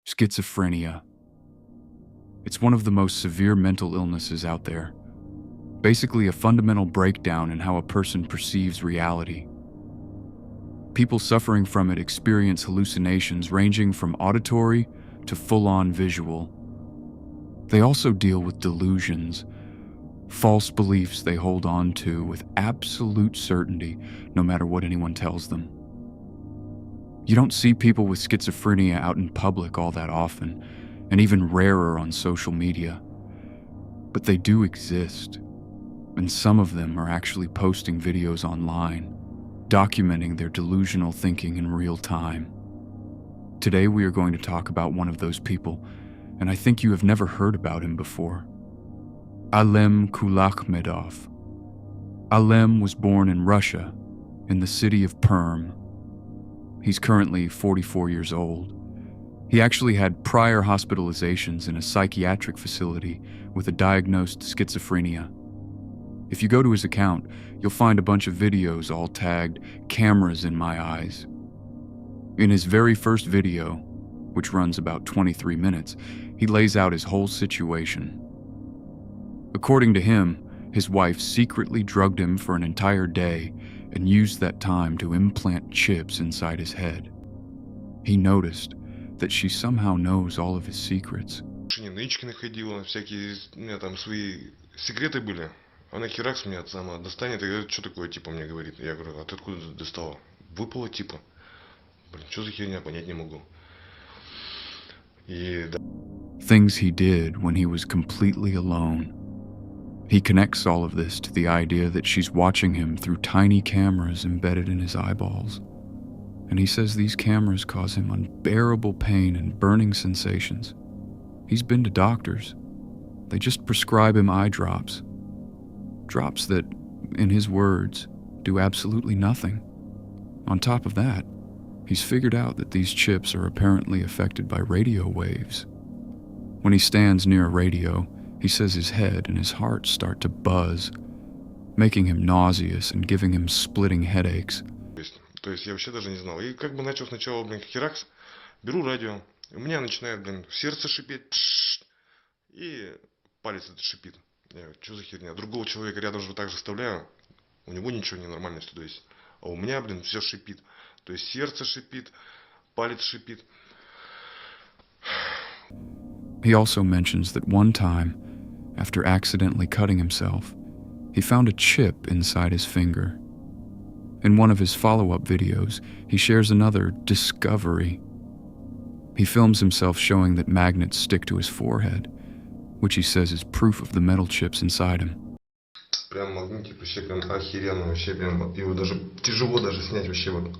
Schizophrenia. It's one of the most severe mental illnesses out there. Basically a fundamental breakdown in how a person perceives reality. People suffering from it experience hallucinations ranging from auditory to full-on visual. They also deal with delusions, false beliefs they hold on to with absolute certainty, no matter what anyone tells them. You don't see people with schizophrenia out in public all that often, and even rarer on social media. But they do exist, and some of them are actually posting videos online, documenting their delusional thinking in real time. Today we are going to talk about one of those people, and I think you have never heard about him before. Alem Kulakhmedov. Alem was born in Russia, in the city of Perm. He's currently 44 years old. He actually had prior hospitalizations in a psychiatric facility with a diagnosed schizophrenia. If you go to his account, you'll find a bunch of videos all tagged "cameras in my eyes." In his very first video, which runs about 23 minutes, he lays out his whole situation. According to him, his wife secretly drugged him for an entire day and used that time to implant chips inside his head. He noticed that she somehow knows all of his secrets. Нычки находила, всякие, у меня там свои секреты были. Она херакс меня сама достанет и говорит, что такое, типа, мне говорит. Я говорю, а ты откуда достала? Выпало, типа. Блин, что за херня, понять не могу. И да. Things he did when he was completely alone. He connects all of this to the idea that she's watching him through tiny cameras embedded in his eyeballs. And he says these cameras cause him unbearable pain and burning sensations. He's been to doctors. They just prescribe him eye drops. Drops that, in his words, do absolutely nothing. On top of that, he's figured out that these chips are apparently affected by radio waves. When he stands near a radio, he says his head and his heart start to buzz, making him nauseous and giving him splitting headaches. То есть я вообще даже не знал. И как бы начал сначала, блин, херакс, беру радио, и у меня начинает, блин, сердце шипеть, и палец этот шипит. Я говорю, что за херня? Другого человека рядом же так же вставляю, у него ничего не нормально все, то есть. А у меня, блин, все шипит. То есть сердце шипит, палец шипит. He also mentions that one time, after accidentally cutting himself, he found a chip inside his finger. In one of his follow-up videos, he shares another discovery. He films himself showing that magnets stick to his forehead, which he says is proof of the metal chips inside him. Прям магнитик вообще прям охеренно, вообще прям его даже тяжело даже снять вообще вот.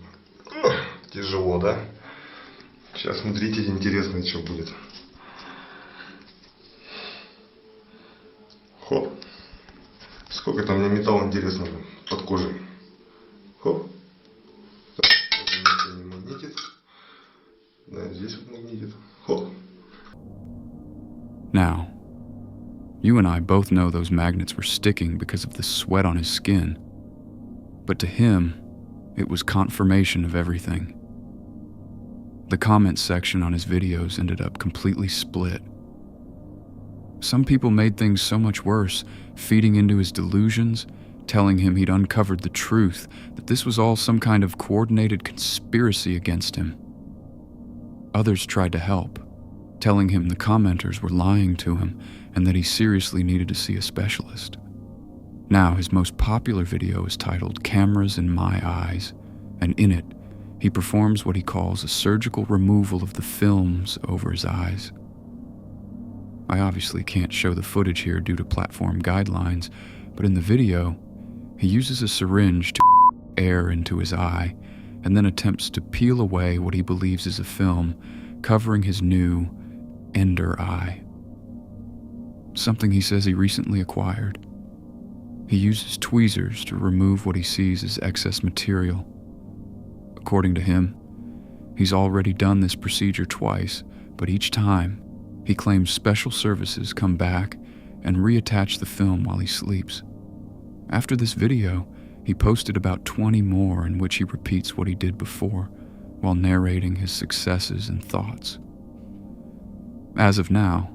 Тяжело, да? Сейчас смотрите, интересно, что будет. Хоп. Сколько там у меня металла интересного под кожей. Хоп. Так, не магнитит. Да, здесь вот магнитит. Хоп. Now, you and I both know those magnets were sticking because of the sweat on his skin. But to him, it was confirmation of everything. The comments section on his videos ended up completely split. Some people made things so much worse, feeding into his delusions, telling him he'd uncovered the truth, that this was all some kind of coordinated conspiracy against him. Others tried to help, telling him the commenters were lying to him and that he seriously needed to see a specialist. Now, his most popular video is titled "Cameras in My Eyes," and in it, he performs what he calls a surgical removal of the films over his eyes. I obviously can't show the footage here due to platform guidelines, but in the video, he uses a syringe to air into his eye and then attempts to peel away what he believes is a film covering his new ender eye. Something he says he recently acquired. He uses tweezers to remove what he sees as excess material. According to him, he's already done this procedure twice, but each time, he claims special services come back and reattach the film while he sleeps. After this video, he posted about 20 more in which he repeats what he did before, while narrating his successes and thoughts. As of now,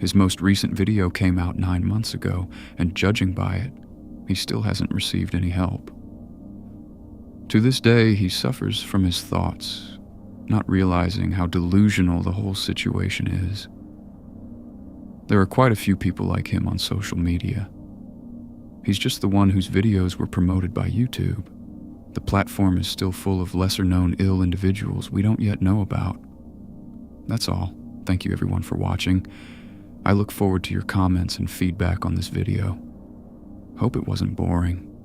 his most recent video came out 9 months ago, and judging by it, he still hasn't received any help. To this day, he suffers from his thoughts, not realizing how delusional the whole situation is. There are quite a few people like him on social media. He's just the one whose videos were promoted by YouTube. The platform is still full of lesser-known ill individuals we don't yet know about. That's all. Thank you everyone for watching. I look forward to your comments and feedback on this video. Hope it wasn't boring.